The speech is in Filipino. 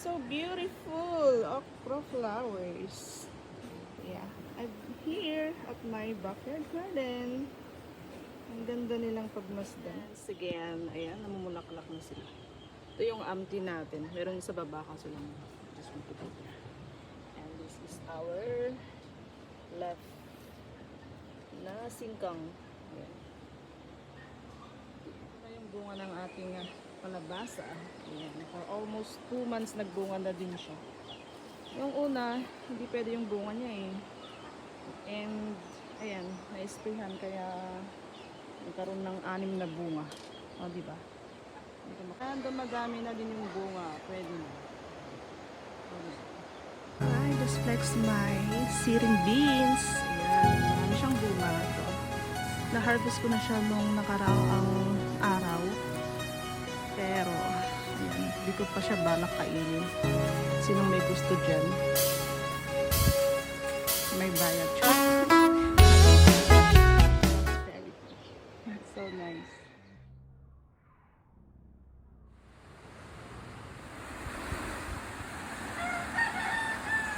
So beautiful okra flowers. Yeah, I'm here at my backyard garden. Ang ganda nilang pagmasdan. Again, ayan, namumulaklak na sila. Ito yung ampty natin. Meron sa baba kaso lang. Just want to put there. And this is our left na singkang. Ayan. Ito yung bunga ng ating palabasa. Ayan. For almost 2 months nagbunga na din siya. Yung una, hindi pwede yung bunga niya eh. And, ayan, na-sprayhan kaya nagkaroon ng 6 na bunga. O, diba? And dumadami na din yung bunga. Pwede na. I just flex my searing beans. Ayan, marami siyang bunga. So, na-harvest ko na siya nung nakaraang araw. Pero, ayan, hindi ko pa siya balak kainin. Sinong may gusto dyan? May bayad.